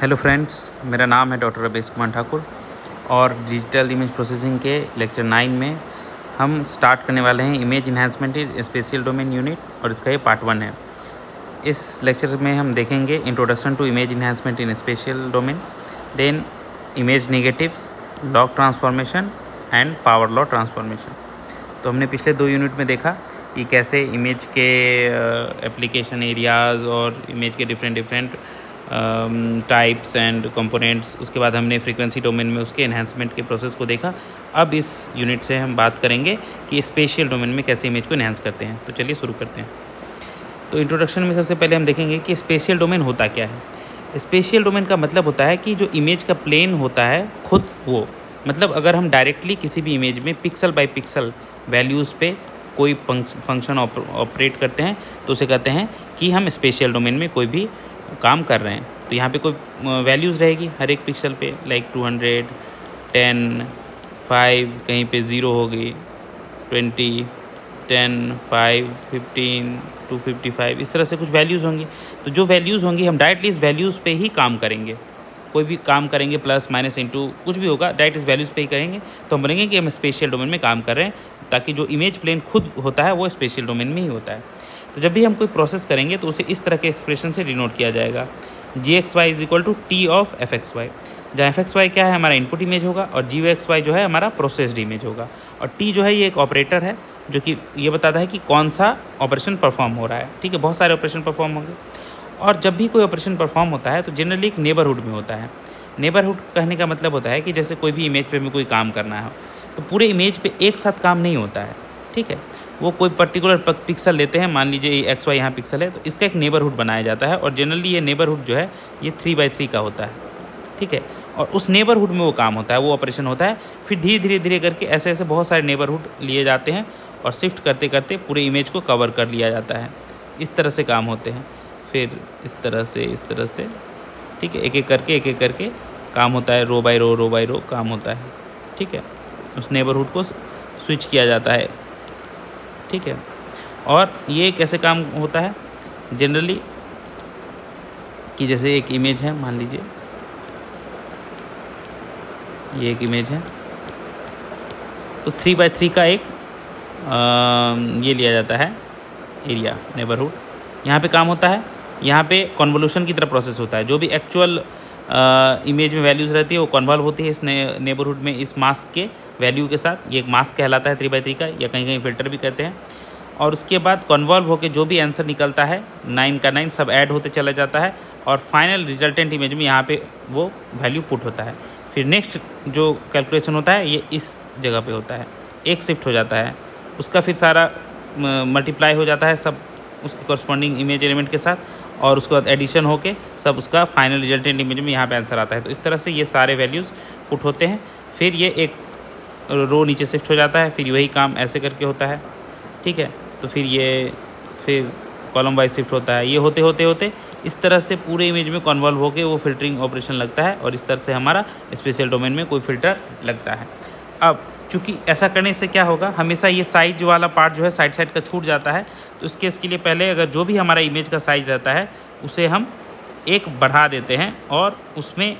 Hello friends, मेरा नाम है डॉक्टर रमेश कुमार ठाकुर और डिजिटल इमेज प्रोसेसिंग के लेक्चर 9 में हम स्टार्ट करने वाले हैं image enhancement in spatial domain unit और इसका ये पार्ट 1 है। इस लेक्चर में हम देखेंगे introduction to image enhancement in spatial domain, then image negatives, log transformation and power law transformation. तो हमने पिछले 2 यूनिट में देखा कि कैसे इमेज के एप्लीकेशन एरियाज़ और इमेज के डिफरेंट टाइप्स एंड कंपोनेंट्स, उसके बाद हमने फ्रीक्वेंसी डोमेन में उसके एनहांसमेंट के प्रोसेस को देखा। अब इस यूनिट से हम बात करेंगे कि स्पेशियल डोमेन में कैसे इमेज को एनहांस करते हैं। तो चलिए शुरू करते हैं। तो इंट्रोडक्शन में सबसे पहले हम देखेंगे कि स्पेशियल डोमेन होता क्या है। स्पेशियल डोमेन का मतलब होता है कि जो इमेज का प्लेन होता है खुद वो, मतलब अगर हम डायरेक्टली किसी भी इमेज में पिक्सल बाय पिक्सल वैल्यूज़ पे कोई फंक्शन ऑपरेट करते हैं तो उसे कहते हैं कि हम स्पेशियल डोमेन में कोई भी काम कर रहे हैं। तो यहाँ पे कोई वैल्यूज़ रहेगी हर एक पिक्सल पे, लाइक 200, 10, 5, कहीं पे 0 होगी, 20, 10, 5, 15, 255, इस तरह से कुछ वैल्यूज़ होंगी। तो जो वैल्यूज़ होंगी हम डायरेक्टली इस वैल्यूज़ पे ही काम करेंगे। कोई भी काम करेंगे प्लस माइनस इंटू कुछ भी होगा, डायरेक्ट इस वैल्यूज़ पे ही करेंगे तो हम बोलेंगे कि हम स्पेशियल डोमेन में काम कर रहे हैं, ताकि जो इमेज प्लेन खुद होता है वो स्पेशियल डोमेन में ही होता है। तो जब भी हम कोई प्रोसेस करेंगे तो उसे इस तरह के एक्सप्रेशन से डिनोट किया जाएगा, gxy = t ऑफ fxy, जहाँ fxy क्या है, हमारा इनपुट इमेज होगा और gyxy जो है हमारा प्रोसेस्ड इमेज होगा। और t जो है ये एक ऑपरेटर है जो कि ये बताता है कि कौन सा ऑपरेशन परफॉर्म हो रहा है। ठीक है, बहुत सारे ऑपरेशन परफॉर्म होंगे और जब भी कोई ऑपरेशन परफॉर्म होता है तो जनरली एक नेबरहुड में होता है। नेबरहुड कहने का मतलब होता है कि जैसे कोई भी इमेज पे हमें कोई काम करना है तो पूरे इमेज पे एक साथ काम नहीं होता है। ठीक है, वो कोई पर्टिकुलर पिक्सल लेते हैं, मान लीजिए XY यहाँ पिक्सल है तो इसका एक नेबरहुड बनाया जाता है और जनरली ये नेबरहुड जो है ये 3x3 का होता है। ठीक है, और उस नेबरहुड में वो काम होता है, वो ऑपरेशन होता है। फिर धीरे धीरे करके ऐसे ऐसे बहुत सारे नेबरहुड लिए जाते हैं और शिफ्ट करते करते पूरे इमेज को कवर कर लिया जाता है। इस तरह से काम होते हैं, फिर इस तरह से। ठीक है, एक एक करके काम होता है, रो बाय रो काम होता है। ठीक है, उस नेबरहुड को स्विच किया जाता है। ठीक है, और ये कैसे काम होता है जनरली कि जैसे एक इमेज है, मान लीजिए ये एक इमेज है तो 3x3 का एक ये लिया जाता है एरिया, नेबरहुड। यहाँ पे काम होता है, यहाँ पे कन्वोल्यूशन की तरह प्रोसेस होता है। जो भी एक्चुअल इमेज में वैल्यूज़ रहती है वो कन्वॉल्व होती है इस नेबरहुड में, इस मास्क के वैल्यू के साथ। ये एक मास्क कहलाता है 3x3 का, या कहीं कहीं फिल्टर भी कहते हैं। और उसके बाद कन्वॉल्व होकर जो भी आंसर निकलता है 9 का 9 सब ऐड होते चला जाता है और फाइनल रिजल्टेंट इमेज में यहाँ पे वो वैल्यू पुट होता है। फिर नेक्स्ट जो कैलकुलेशन होता है ये इस जगह पे होता है, एक शिफ्ट हो जाता है, उसका फिर सारा मल्टीप्लाई हो जाता है सब उसके कॉरस्पॉन्डिंग इमेज एलिमेंट के साथ, और उसके बाद एडिशन होके सब उसका फाइनल रिजल्टेंट इमेज में यहाँ पे आंसर आता है। तो इस तरह से ये सारे वैल्यूज़ पुट होते हैं। फिर ये एक रो नीचे शिफ्ट हो जाता है, फिर वही काम ऐसे करके होता है। ठीक है, तो फिर कॉलम वाइज शिफ्ट होता है। ये होते इस तरह से पूरे इमेज में कन्वॉल्व होके वो फिल्टरिंग ऑपरेशन लगता है और इस तरह से हमारा स्पेशियल डोमेन में कोई फिल्टर लगता है। अब चूँकि ऐसा करने से क्या होगा, हमेशा ये साइज वाला पार्ट जो है साइड का छूट जाता है। तो इस केस के लिए पहले अगर जो भी हमारा इमेज का साइज रहता है उसे हम एक बढ़ा देते हैं और उसमें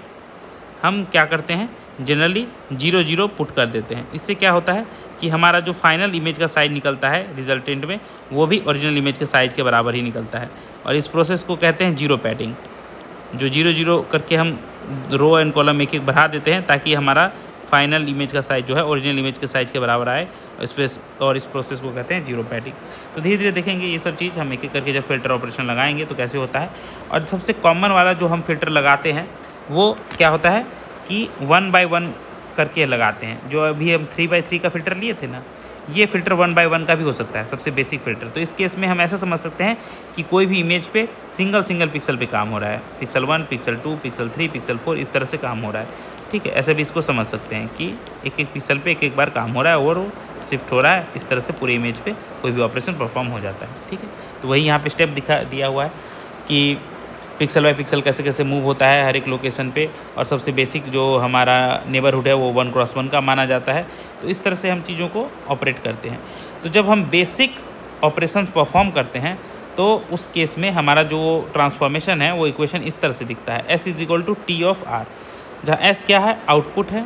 हम क्या करते हैं, जनरली 0 पुट कर देते हैं। इससे क्या होता है कि हमारा जो फाइनल इमेज का साइज निकलता है रिजल्टेंट में वो भी ओरिजिनल इमेज के साइज के बराबर ही निकलता है। और इस प्रोसेस को कहते हैं जीरो पैडिंग। जो 0 करके हम रो एंड कॉलम एक एक बढ़ा देते हैं ताकि हमारा फाइनल इमेज का साइज जो है ओरिजिनल इमेज के साइज के बराबर आए, और इस प्रोसेस को कहते हैं जीरो पैडिंग। तो धीरे धीरे देखेंगे ये सब चीज़ हम एक एक करके जब फिल्टर ऑपरेशन लगाएंगे तो कैसे होता है। और सबसे कॉमन वाला जो हम फिल्टर लगाते हैं वो क्या होता है कि 1 by 1 करके लगाते हैं। जो अभी हम 3x3 का फ़िल्टर लिए थे ना, ये फ़िल्टर 1 by 1 का भी हो सकता है, सबसे बेसिक फ़िल्टर। तो इस केस में हम ऐसा समझ सकते हैं कि कोई भी इमेज पे सिंगल पिक्सल पे काम हो रहा है, पिक्सल 1, पिक्सल 2, पिक्सल 3, पिक्सल 4, इस तरह से काम हो रहा है। ठीक है, ऐसे भी इसको समझ सकते हैं कि एक एक पिक्सल पे एक एक बार काम हो रहा है और वो शिफ्ट हो रहा है। इस तरह से पूरे इमेज पे कोई भी ऑपरेशन परफॉर्म हो जाता है। ठीक है, तो वही यहाँ पे स्टेप दिया हुआ है कि पिक्सल बाय पिक्सल कैसे कैसे मूव होता है हर एक लोकेशन पे। और सबसे बेसिक जो हमारा नेबरहुड है वो 1x1 का माना जाता है। तो इस तरह से हम चीज़ों को ऑपरेट करते हैं। तो जब हम बेसिक ऑपरेशन परफॉर्म करते हैं तो उस केस में हमारा जो ट्रांसफॉर्मेशन है वो इक्वेशन इस तरह से दिखता है, S = T ऑफ R, जहाँ S क्या है आउटपुट है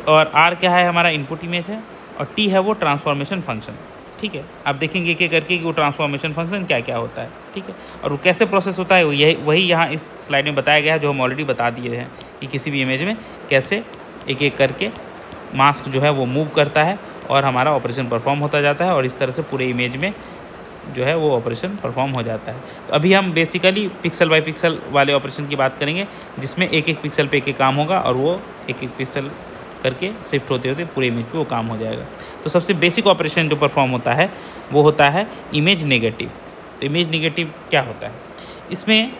और R क्या है हमारा इनपुट इमेज है और T है वो ट्रांसफॉर्मेशन फंक्शन। ठीक है, आप देखेंगे एक एक करके कि वो ट्रांसफॉर्मेशन फंक्शन क्या क्या होता है। ठीक है, और वो कैसे प्रोसेस होता है वही यहाँ इस स्लाइड में बताया गया है, जो हम ऑलरेडी बता दिए हैं कि किसी भी इमेज में कैसे एक एक करके मास्क जो है वो मूव करता है और हमारा ऑपरेशन परफॉर्म होता जाता है और इस तरह से पूरे इमेज में जो है वो ऑपरेशन परफॉर्म हो जाता है। तो अभी हम बेसिकली पिक्सल बाय पिक्सल वाले ऑपरेशन की बात करेंगे, जिसमें एक एक पिक्सल पे एक एक काम होगा और वो एक एक पिक्सल करके शिफ्ट होते होते पूरे इमेज पे वो काम हो जाएगा। तो सबसे बेसिक ऑपरेशन जो परफॉर्म होता है वो होता है इमेज नेगेटिव। तो इमेज नेगेटिव क्या होता है, इसमें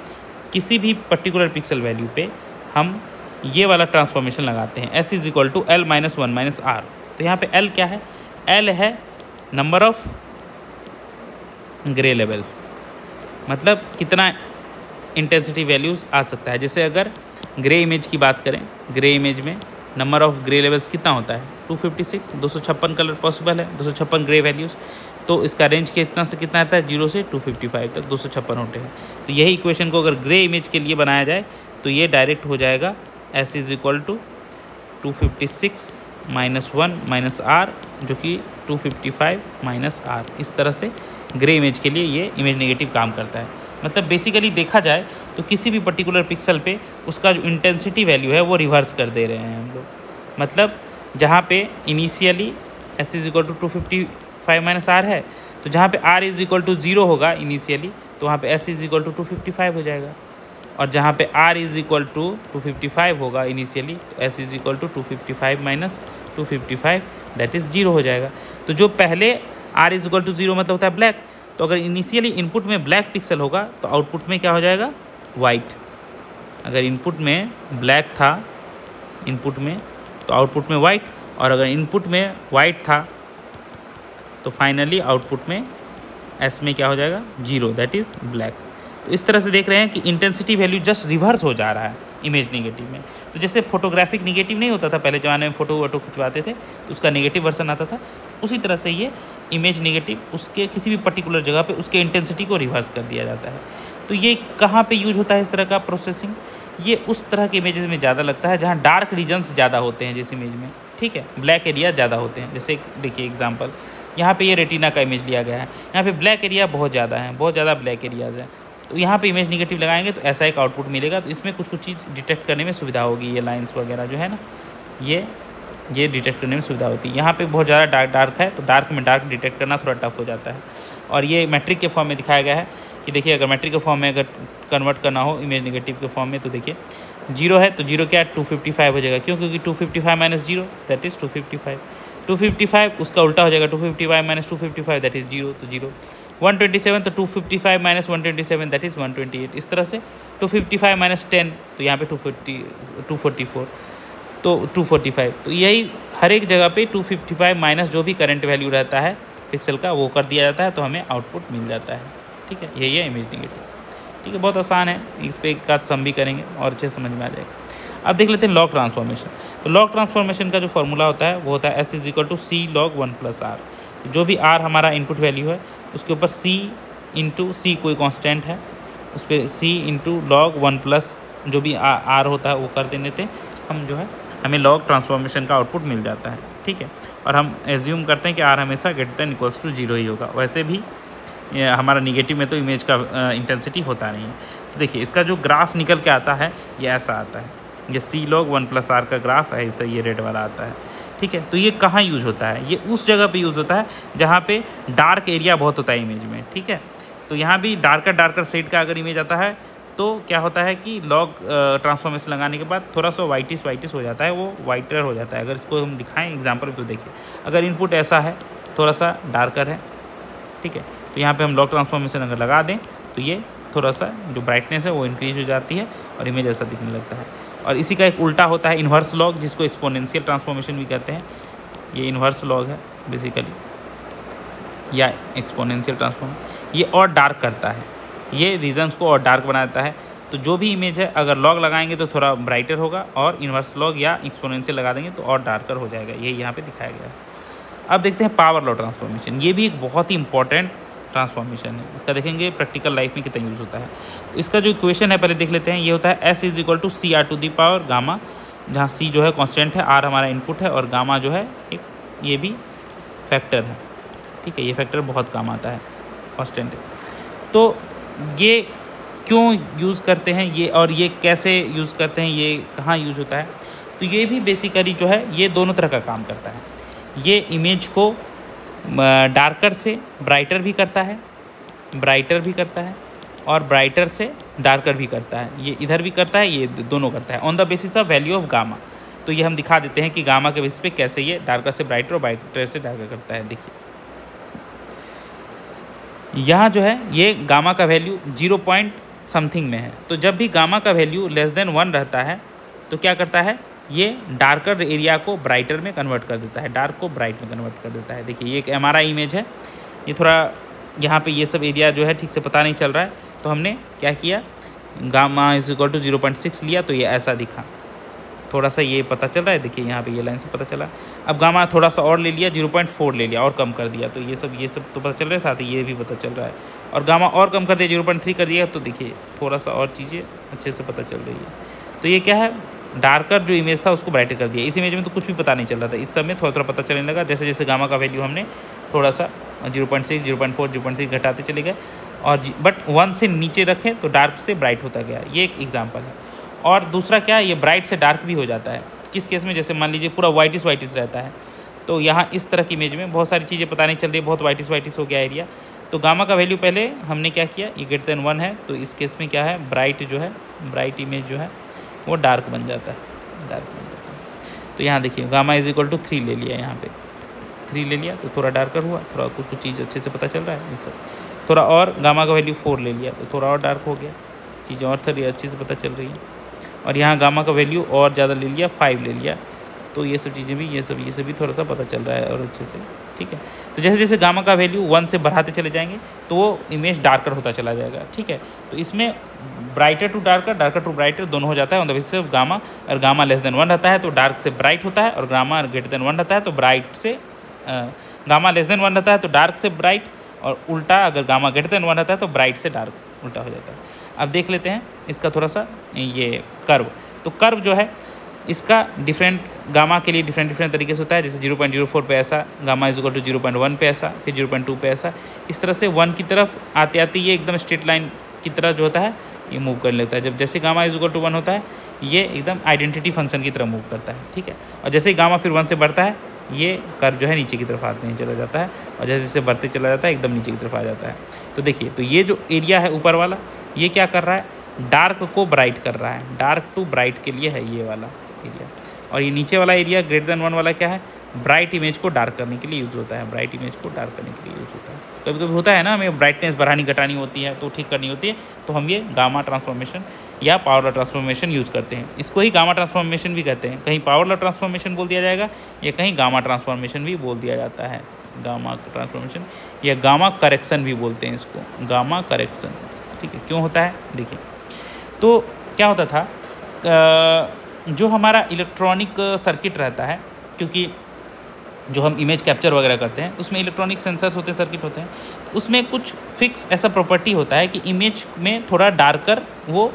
किसी भी पर्टिकुलर पिक्सल वैल्यू पे हम ये वाला ट्रांसफॉर्मेशन लगाते हैं, S = L - 1 - R। तो यहाँ पे L क्या है, L है नंबर ऑफ ग्रे लेवल्स, मतलब कितना इंटेंसिटी वैल्यूज़ आ सकता है। जैसे अगर ग्रे इमेज की बात करें, ग्रे इमेज में नंबर ऑफ ग्रे लेवल्स कितना होता है 256, 256 कलर पॉसिबल है, 256 ग्रे वैल्यूज़। तो इसका रेंज कितना से कितना आता है 0 से 255 तक 256 होते हैं। तो यही इक्वेशन को अगर ग्रे इमेज के लिए बनाया जाए तो ये डायरेक्ट हो जाएगा S = 256 - 1 - R, जो कि 255 - R। इस तरह से ग्रे इमेज के लिए ये इमेज नेगेटिव काम करता है। मतलब बेसिकली देखा जाए तो किसी भी पर्टिकुलर पिक्सल पे उसका जो इंटेंसिटी वैल्यू है वो रिवर्स कर दे रहे हैं हम लोग। मतलब जहाँ पे इनिशियली S = 255 - R है, तो जहाँ पे R = 0 होगा इनिशियली, तो वहाँ पे S = 255 हो जाएगा, और जहाँ पे R = 255 होगा इनिशियली, तो S = 255 - 255 दैट इज़ 0 हो जाएगा। तो जो पहले R = 0 मतलब होता है ब्लैक, तो अगर इनिशियली इनपुट में ब्लैक पिक्सल होगा तो आउटपुट में क्या हो जाएगा वाइट। अगर इनपुट में ब्लैक था इनपुट में तो आउटपुट में वाइट, और अगर इनपुट में वाइट था तो फाइनली आउटपुट में S में क्या हो जाएगा 0 दैट इज़ ब्लैक। तो इस तरह से देख रहे हैं कि इंटेंसिटी वैल्यू जस्ट रिवर्स हो जा रहा है इमेज नेगेटिव में। तो जैसे फोटोग्राफिक नेगेटिव नहीं होता था पहले ज़माने में, फ़ोटो वोटो खिंचवाते थे तो उसका नेगेटिव वर्सन आता था, उसी तरह से ये इमेज नेगेटिव उसके किसी भी पर्टिकुलर जगह पे उसके इंटेंसिटी को रिवर्स कर दिया जाता है। तो ये कहाँ पे यूज होता है इस तरह का प्रोसेसिंग, ये उस तरह के इमेजेस में ज़्यादा लगता है जहाँ डार्क रीजन्स ज़्यादा होते हैं जिस इमेज में। ठीक है, ब्लैक एरिया ज़्यादा होते हैं। जैसे देखिए एग्जाम्पल, यहाँ पे ये रेटिना का इमेज लिया गया है, यहाँ पे ब्लैक एरिया बहुत ज़्यादा है, बहुत ज़्यादा ब्लैक एरियाज़ हैं, तो यहाँ पे इमेज नेगेटिव लगाएंगे तो ऐसा एक आउटपुट मिलेगा। तो इसमें कुछ कुछ चीज़ डिटेक्ट करने में सुविधा होगी, ये लाइंस वगैरह जो है ना ये डिटेक्ट करने में सुविधा होती है। यहाँ पे बहुत ज़्यादा डार्क है तो डार्क में डार्क डिटेक्ट करना थोड़ा टफ हो जाता है। और ये मैट्रिक के फॉर्म में दिखाया गया है कि देखिए अगर मैट्रिक के फॉर्म में अगर कन्वर्ट करना हो इमेज नेगेटिव के फॉर्म में, तो देखिए 0 है तो 0 क्या 255 हो जाएगा, क्यों, क्योंकि 255 - 0 दैट इज़ 255, 255 उसका उल्टा हो जाएगा 255 - 255 दैट इज़ 0, तो 0, 127 तो 255 - 127 दैट इज़ 128। इस तरह से 255 - 10 तो यहाँ पे 244 तो 245। तो यही हर एक जगह पे 255 माइनस जो भी करंट वैल्यू रहता है पिक्सल का वो कर दिया जाता है, तो हमें आउटपुट मिल जाता है। ठीक है, यही है इमेज नेगेटिव। ठीक है, बहुत आसान है, इस पर एक आध सम भी करेंगे और अच्छे समझ में आ जाएगा। अब देख लेते हैं लॉग ट्रांसफॉर्मेशन। तो लॉग ट्रांसफॉर्मेशन का जो फॉर्मूला होता है वो होता है S = C log 1 + R। तो जो भी R हमारा इनपुट वैल्यू है उसके ऊपर C कोई कांस्टेंट है, उस पर C × log 1 प्लस जो भी R होता है वो कर देने थे हम, जो है हमें लॉग ट्रांसफॉर्मेशन का आउटपुट मिल जाता है। ठीक है, और हम एज्यूम करते हैं कि R हमेशा > 0 ही होगा। वैसे भी हमारा निगेटिव में तो इमेज का इंटेंसिटी होता नहीं है। तो देखिए इसका जो ग्राफ निकल के आता है ये ऐसा आता है, ये C log 1 + R का ग्राफ है, ऐसा ये रेड वाला आता है। ठीक है, तो ये कहाँ यूज़ होता है, ये उस जगह पे यूज़ होता है जहाँ पे डार्क एरिया बहुत होता है इमेज में। ठीक है, तो यहाँ भी डार्कर शेड का अगर इमेज आता है तो क्या होता है कि लॉग ट्रांसफॉर्मेशन लगाने के बाद थोड़ा सा वाइटिश हो जाता है, वो वाइटर हो जाता है। अगर इसको हम दिखाएं एग्जांपल तो देखिए, अगर इनपुट ऐसा है थोड़ा सा डार्कर है, ठीक है, तो यहाँ पे हम लॉग ट्रांसफॉर्मेशन अगर लगा दें तो ये थोड़ा सा जो ब्राइटनेस है वो इंक्रीज हो जाती है और इमेज ऐसा दिखने लगता है। और इसी का एक उल्टा होता है इन्वर्स लॉग, जिसको एक्सपोनेंशियल ट्रांसफॉर्मेशन भी कहते हैं। ये इन्वर्स लॉग है बेसिकली, या एक्सपोनेंशियल ट्रांसफॉर्म, ये और डार्क करता है, ये रीजन्स को और डार्क बना देता है। तो जो भी इमेज है अगर लॉग लगाएंगे तो थोड़ा ब्राइटर होगा, और इन्वर्स लॉग या एक्सपोनेंशियल लगा देंगे तो और डार्कर हो जाएगा। यही यहाँ पे दिखाया गया है। अब देखते हैं पावर लॉ ट्रांसफॉर्मेशन। ये भी एक बहुत ही इंपॉर्टेंट ट्रांसफॉर्मेशन है। इसका देखेंगे प्रैक्टिकल लाइफ में कितना यूज़ होता है। तो इसका जो इक्वेशन है पहले देख लेते हैं। ये होता है S = CR⁴ गामा, जहाँ C जो है कांस्टेंट है, R हमारा इनपुट है और गामा जो है एक ये भी फैक्टर है, ठीक है। ये फैक्टर बहुत काम आता है, कांस्टेंट है। तो ये क्यों यूज़ करते हैं ये, और ये कैसे यूज़ करते हैं, ये कहाँ यूज़ होता है, तो ये भी बेसिकली जो है ये दोनों तरह का काम करता है। ये इमेज को डार्कर से ब्राइटर भी करता है, और ब्राइटर से डार्कर भी करता है। ये इधर भी करता है, ये दोनों करता है on the basis of value of gamma. तो ये हम दिखा देते हैं कि गामा के बेसिस पे कैसे ये डार्कर से ब्राइटर और ब्राइटर से डार्कर करता है। देखिए यहाँ जो है ये गामा का वैल्यू 0.something में है। तो जब भी गामा का वैल्यू <1 रहता है तो क्या करता है, ये डार्कर एरिया को ब्राइटर में कन्वर्ट कर देता है, डार्क को ब्राइट में कन्वर्ट कर देता है। देखिए ये एक MRI इमेज है। ये थोड़ा यहाँ पे ये सब एरिया जो है ठीक से पता नहीं चल रहा है, तो हमने क्या किया, गामा = 0.6 लिया तो ये ऐसा दिखा। थोड़ा सा ये पता चल रहा है, देखिए यहाँ पे ये लाइन से पता चला। अब गामा थोड़ा सा और ले लिया, 0.4 ले लिया और कम कर दिया, तो ये सब तो पता चल रहा है, साथ ही ये भी पता चल रहा है। और गामा और कम कर दिया, 0.3 कर दिया, तो देखिए थोड़ा सा और चीज़ें अच्छे से पता चल रही है। तो ये क्या है, डार्कर जो इमेज था उसको ब्राइटर कर दिया। इस इमेज में तो कुछ भी पता नहीं चल रहा था, इस सब में थोड़ा थोड़ा पता चलने लगा। जैसे जैसे गामा का वैल्यू हमने थोड़ा सा 0.6, 0.4, 0.3 घटाते चले गए, और बट 1 से नीचे रखें तो डार्क से ब्राइट होता गया। ये एक एग्जाम्पल है। और दूसरा क्या, ये ब्राइट से डार्क भी हो जाता है। किस केस में, जैसे मान लीजिए पूरा वाइटिस रहता है, तो यहाँ इस तरह की इमेज में बहुत सारी चीज़ें पता नहीं चल रही, बहुत वाइटिस हो गया एरिया। तो गामा का वैल्यू पहले हमने क्या किया, ये <1 है, तो इस केस में क्या है, ब्राइट इमेज जो है वो डार्क बन जाता है, तो यहाँ देखिए गामा = 3 ले लिया, यहाँ पे 3 ले लिया तो थोड़ा डार्कर हुआ, थोड़ा कुछ चीज़ अच्छे से पता चल रहा है। ये सब थोड़ा और गामा का वैल्यू 4 ले लिया तो थोड़ा और डार्क हो गया, चीज़ें और थोड़ी अच्छे से पता चल रही है। और यहाँ गामा का वैल्यू और ज़्यादा ले लिया, 5 ले लिया, तो ये सब चीज़ें भी ये सब भी थोड़ा सा पता चल रहा है और अच्छे से, ठीक है। तो जैसे जैसे गामा का वैल्यू 1 से बढ़ाते चले जाएंगे तो वो इमेज डार्कर होता चला जाएगा, ठीक है। तो इसमें brighter to darker, darker to brighter दोनों हो जाता है on the basis of gamma. और गामा <1 रहता है तो डार्क से ब्राइट होता है, और गामा <1 रहता है तो ब्राइट से गामा <1 रहता है तो डार्क से ब्राइट, और उल्टा अगर गामा <1 रहता है तो ब्राइट से डार्क उल्टा हो जाता है। अब देख लेते हैं इसका थोड़ा सा ये कर्व। तो कर्व जो है इसका डिफरेंट गामा के लिए डिफरेंट तरीके से होता है। जैसे 0.04 पे ऐसा, गामा = 0.1 पे ऐसा, फिर 0.2 पे ऐसा। इस तरह से 1 की तरफ आते आते ये एकदम स्ट्रेट लाइन की तरह जो होता है ये मूव कर लेता है। जब जैसे गामा = 1 होता है ये एकदम आइडेंटिटी फंक्शन की तरह मूव करता है, ठीक है। और जैसे ही गामा फिर 1 से बढ़ता है ये कर्व जो है नीचे की तरफ आते ही चला जाता है, और जैसे जैसे बढ़ते चला जाता है एकदम नीचे की तरफ आ जाता है। तो देखिए, तो ये जो एरिया है ऊपर वाला, ये क्या कर रहा है, डार्क को ब्राइट कर रहा है, डार्क टू ब्राइट के लिए है ये वाला एरिया। और ये नीचे वाला एरिया <1 वाला क्या है, ब्राइट इमेज को डार्क करने के लिए यूज़ होता है, ब्राइट इमेज को डार्क करने के लिए यूज़ होता है। कभी कभी होता है ना, हमें ब्राइटनेस बढ़ानी घटानी होती है तो ठीक करनी होती है, तो हम ये गामा ट्रांसफॉर्मेशन या पावर लॉ ट्रांसफॉर्मेशन यूज़ करते हैं। इसको ही गामा ट्रांसफॉर्मेशन भी कहते हैं, कहीं पावर लॉ ट्रांसफॉर्मेशन बोल दिया जाएगा या कहीं गामा ट्रांसफॉर्मेशन भी बोल दिया जाता है। गामा ट्रांसफॉर्मेशन या गामा करेक्शन भी बोलते हैं इसको, गामा करेक्शन, ठीक है। क्यों होता है, देखिए। तो क्या होता था, जो हमारा इलेक्ट्रॉनिक सर्किट रहता है, क्योंकि जो हम इमेज कैप्चर वगैरह करते हैं उसमें इलेक्ट्रॉनिक सेंसर्स होते हैं, सर्किट होते हैं, तो उसमें कुछ फिक्स ऐसा प्रॉपर्टी होता है कि इमेज में थोड़ा डार्कर वो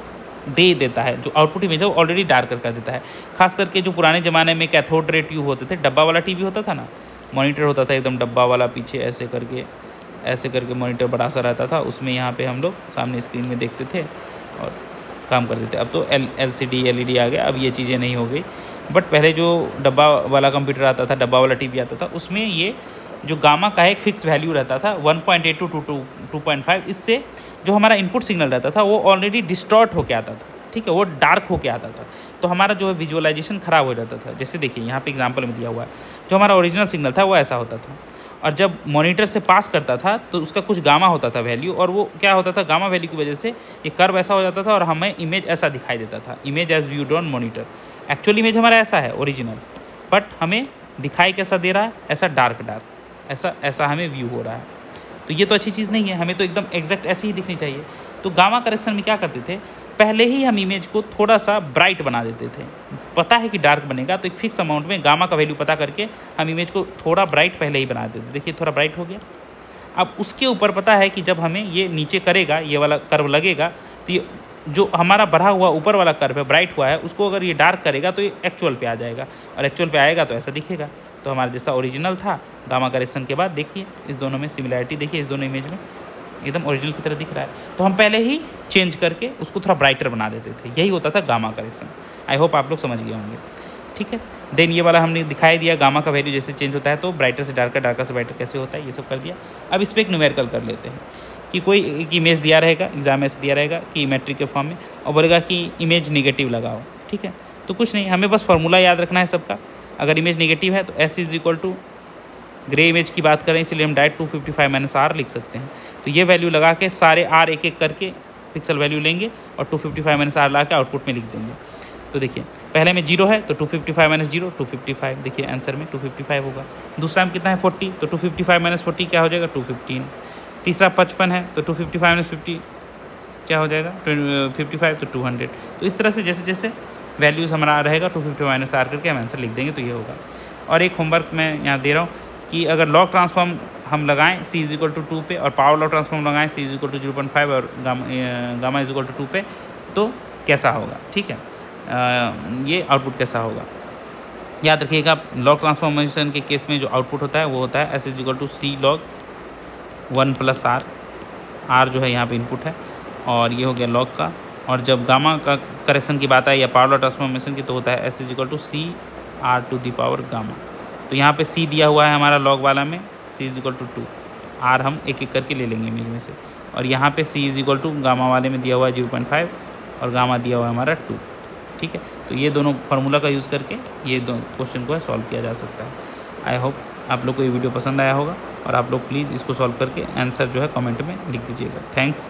दे देता है, जो आउटपुट इमेज है वो ऑलरेडी डार्कर कर देता है। खास करके जो पुराने ज़माने में कैथोड रे ट्यूब होते थे, डब्बा वाला टीवी होता था ना, मॉनिटर होता था एकदम डब्बा वाला, पीछे ऐसे करके मॉनिटर बड़ा सा रहता था, उसमें यहाँ पे हम लोग सामने स्क्रीन में देखते थे और काम करते थे। अब तो LCD LED आ गया, अब ये चीज़ें नहीं हो गई। बट पहले जो डब्बा वाला कंप्यूटर आता था, डब्बा वाला टीवी आता था, उसमें ये जो गामा का एक फिक्स वैल्यू रहता था 1.8 to 2.5, इससे जो हमारा इनपुट सिग्नल रहता था वो ऑलरेडी डिस्टॉर्ट होके आता था, ठीक है, वो डार्क होके आता था, तो हमारा जो है विजुअलाइजेशन ख़राब हो जाता था। जैसे देखिए यहाँ पे एग्जांपल में दिया हुआ है, जो हमारा ओरिजिनल सिग्नल था वो ऐसा होता था, और जब मॉनिटर से पास करता था तो उसका कुछ गामा होता था वैल्यू, और वो क्या होता था, गामा वैल्यू की वजह से ये कर्व ऐसा हो जाता था और हमें इमेज ऐसा दिखाई देता था, image as viewed on monitor. Actually image हमारा ऐसा है ओरिजिनल, बट हमें दिखाई कैसा दे रहा है, ऐसा डार्क ऐसा हमें व्यू हो रहा है। तो ये तो अच्छी चीज़ नहीं है, हमें तो एकदम एग्जैक्ट ऐसी ही दिखनी चाहिए। तो गामा करेक्शन में क्या करते थे, पहले ही हम इमेज को थोड़ा सा ब्राइट बना देते थे। पता है कि डार्क बनेगा तो एक फिक्स अमाउंट में गामा का वैल्यू पता करके हम इमेज को थोड़ा ब्राइट पहले ही बना देते। देखिए थोड़ा ब्राइट हो गया। अब उसके ऊपर पता है कि जब हमें ये नीचे करेगा, ये वाला कर्व लगेगा, तो ये जो हमारा बढ़ा हुआ ऊपर वाला कर्व है, ब्राइट हुआ है, उसको अगर ये डार्क करेगा तो ये एक्चुअल पे आ जाएगा, और एक्चुअल पे आएगा तो ऐसा दिखेगा। तो हमारा जैसा ओरिजिनल था गामा करेक्शन के बाद, देखिए इस दोनों में सिमिलैरिटी, देखिए इस दोनों इमेज में एकदम ओरिजिनल की तरह दिख रहा है। तो हम पहले ही चेंज करके उसको थोड़ा ब्राइटर बना देते थे, यही होता था गामा करेक्शन। आई होप आप लोग समझ गए होंगे, ठीक है। देन ये वाला हमने दिखाई दिया गामा का वैल्यू जैसे चेंज होता है तो ब्राइटर से डार्कर, डार्कर से ब्राइटर कैसे होता है, ये सब कर दिया। अब इस पर एक न्यूमेरिकल कर लेते हैं कि कोई एक इमेज दिया रहेगा, एग्जाम में से दिया रहेगा कि मैट्रिक के फॉर्म में, और बोलेगा कि इमेज निगेटिव लगाओ, ठीक है। तो कुछ नहीं, हमें बस फार्मूला याद रखना है सबका। अगर इमेज निगेटिव है तो S is equal to, grey image की बात करें इसलिए हम डायरेक्ट 255 - R लिख सकते हैं। तो ये वैल्यू लगा के सारे R एक एक करके पिक्सल वैल्यू लेंगे और 255 - R ला के आउटपुट में लिख देंगे। तो देखिए पहले में 0 है तो 255 - 0 255, देखिए आंसर में 255 होगा। दूसरा में कितना है 40, तो 255 - 40 क्या हो जाएगा 215। तीसरा 55 है तो 255 - 50 क्या हो जाएगा 55, तो 200। तो इस तरह से जैसे जैसे वैल्यूज़ हमारा रहेगा 255 - R करके हम आंसर लिख देंगे, तो ये होगा। और एक होमवर्क मैं यहाँ दे रहा हूँ कि अगर लॉग ट्रांसफॉर्म हम लगाएं C इज इक्वल टू 2 पे, और पावर लॉ ट्रांसफॉर्म लगाएं C इज इक्वल टू 0.5 और गामा इज इक्वल टू 2 पे, तो कैसा होगा, ठीक है। ये आउटपुट कैसा होगा याद रखिएगा। लॉग ट्रांसफॉर्मेशन के केस में जो आउटपुट होता है वो होता है S is equal to C log 1 + R। R जो है यहाँ पे इनपुट है, और ये हो गया लॉग का। और जब गामा का करेक्शन की बात आई या पावर लॉ ट्रांसफॉर्मेशन की, तो होता है S is equal to C R to the power gamma. तो यहाँ पे C दिया हुआ है हमारा लॉग वाला में, C is equal to 2, R हम एक एक करके ले लेंगे इमेज में से। और यहाँ पे C is equal to gamma वाले में दिया हुआ है 0.5 और गामा दिया हुआ है हमारा 2, ठीक है। तो ये दोनों फार्मूला का यूज़ करके ये दो क्वेश्चन को सॉल्व किया जा सकता है। आई होप आप लोग को ये वीडियो पसंद आया होगा, और आप लोग प्लीज़ इसको सॉल्व करके आंसर जो है कमेंट में लिख दीजिएगा। थैंक्स।